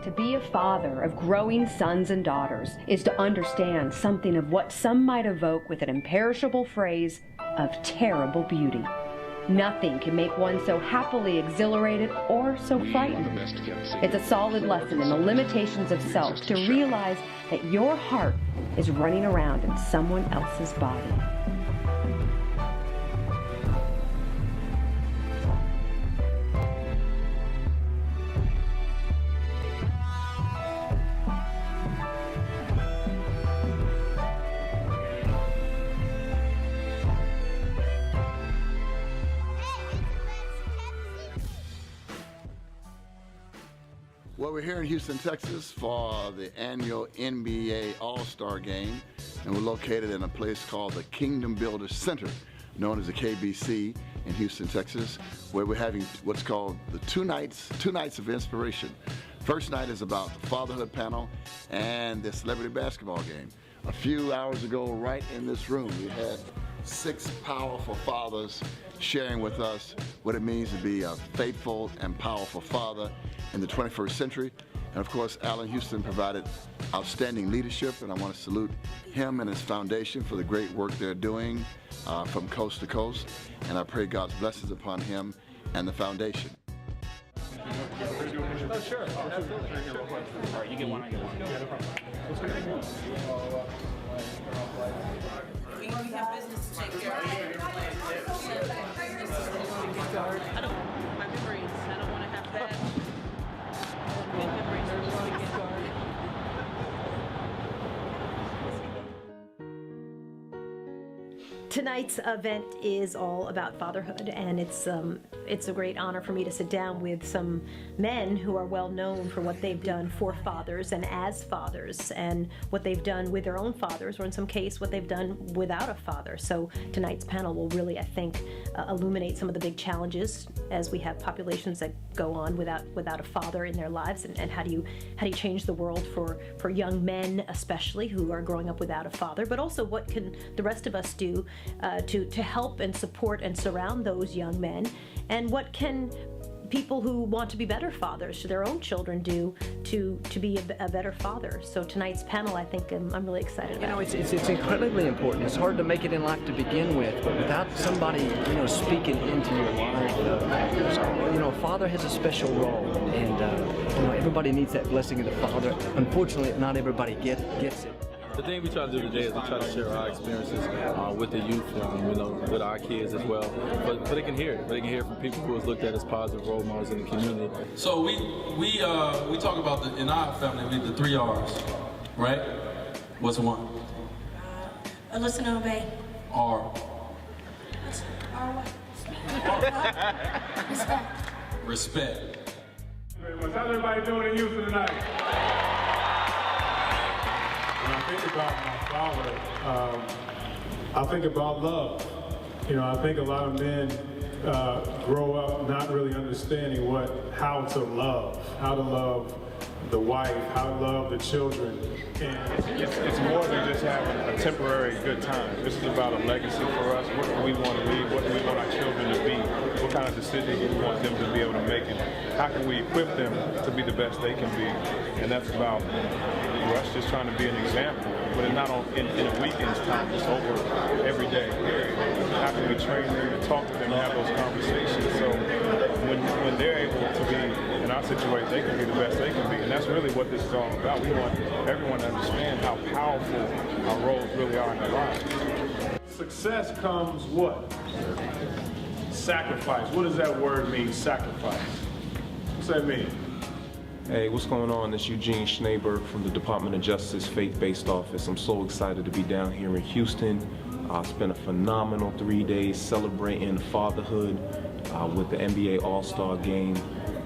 To be a father of growing sons and daughters is to understand something of what some might evoke with an imperishable phrase of terrible beauty. Nothing can make one so happily exhilarated or so frightened. It's a solid lesson in the limitations of self to realize that your heart is running around in someone else's body. Well, we're here in Houston, Texas for the annual NBA All-Star Game, and we're located in a place called the Kingdom Builders Center, known as the KBC in Houston, Texas, where we're having what's called the two nights of inspiration. First night is about the fatherhood panel and the celebrity basketball game. A few hours ago, right in this room, we had 6 powerful fathers sharing with us what it means to be a faithful and powerful father in the 21st century. And of course, Allan Houston provided outstanding leadership, and I want to salute him and his foundation for the great work they're doing from coast to coast. And I pray God's blessings upon him and the foundation. Oh, sure. Absolutely. All right, you get one, I get one. Yeah, no problem. We have business to take care of. I don't, my memories, I don't want to have bad memories. Tonight's event is all about fatherhood, and it's a great honor for me to sit down with some men who are well known for what they've done for fathers and as fathers, and what they've done with their own fathers, or in some case what they've done without a father. So tonight's panel will really, I think, illuminate some of the big challenges as we have populations that go on without a father in their lives, and how do you change the world for young men especially who are growing up without a father, but also what can the rest of us do to help and support and surround those young men, and what can people who want to be better fathers to their own children do to be a better father. So tonight's panel, I think I'm really excited about. You know, it's incredibly important. It's hard to make it in life to begin with, but without somebody, you know, speaking into your life, you know, a father has a special role, and you know, everybody needs that blessing of the father. Unfortunately, not everybody gets it. The thing we try to do today is we try to share our experiences with the youth, you know, with our kids as well. But they can hear it. They can hear it from people who have looked at as positive role models in the community. So we talk about in our family the 3 R's, right? What's one? Listen and obey. R. R what? Respect. Respect. How's everybody doing in Houston tonight? When I think about my father, I think about love. You know, I think a lot of men grow up not really understanding how to love the wife, how to love the children. And it's more than just having a temporary good time. This is about a legacy for us. What do we want to leave? What do we want our children to be? What kind of decisions do we want them to be able to make? And how can we equip them to be the best they can be? And that's about us just trying to be an example, but it's not in a weekend's time, it's over every day. How can we train them and talk to them and have those conversations so when they're able to be in our situation, they can be the best they can be. And that's really what this is all about. We want everyone to understand how powerful our roles really are in their lives. Success comes what? Sacrifice. What does that word mean, sacrifice? What's that mean? Hey, what's going on? It's Eugene Schneeberg from the Department of Justice Faith-Based Office. I'm so excited to be down here in Houston. I spent a phenomenal 3 days celebrating fatherhood with the NBA All-Star Game,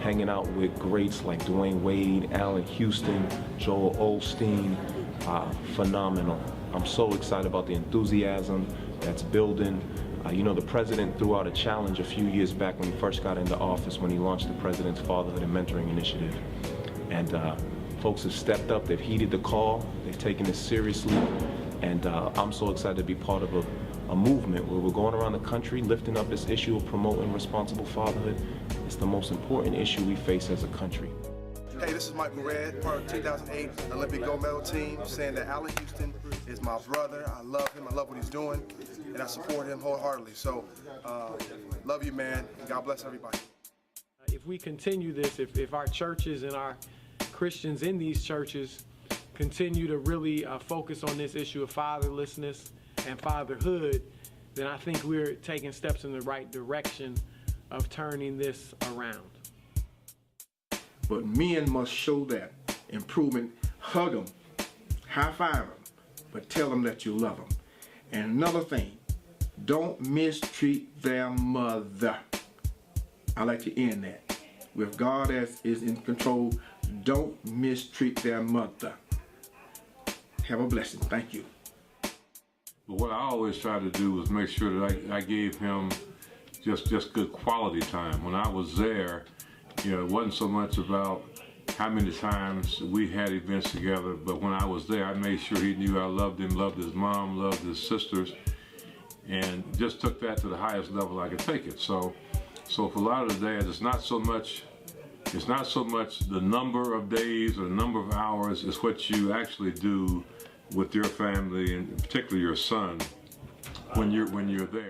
hanging out with greats like Dwyane Wade, Allan Houston, Joel Osteen. Phenomenal. I'm so excited about the enthusiasm that's building. You know, the president threw out a challenge a few years back when he first got into office, when he launched the President's Fatherhood and Mentoring Initiative. And folks have stepped up, they've heeded the call, they've taken it seriously, and I'm so excited to be part of a movement where we're going around the country lifting up this issue of promoting responsible fatherhood. It's the most important issue we face as a country. Hey, this is Michael Redd, part of the 2008 Olympic gold medal team, saying that Allan Houston is my brother. I love him, I love what he's doing, and I support him wholeheartedly. So, love you, man, and God bless everybody. If we continue this, if our churches and our Christians in these churches continue to really focus on this issue of fatherlessness and fatherhood, then I think we're taking steps in the right direction of turning this around. But men must show that improvement. Hug them, high five them, but tell them that you love them. And another thing, don't mistreat their mother. I like to end that. With God as is in control, don't mistreat their mother. Have a blessing. Thank you. But what I always try to do was make sure that I gave him just good quality time. When I was there, you know, it wasn't so much about how many times we had events together, but when I was there, I made sure he knew I loved him, loved his mom, loved his sisters, and just took that to the highest level I could take it. So for a lot of the days, it's not so much the number of days or the number of hours, it's what you actually do with your family, and particularly your son, when you're there.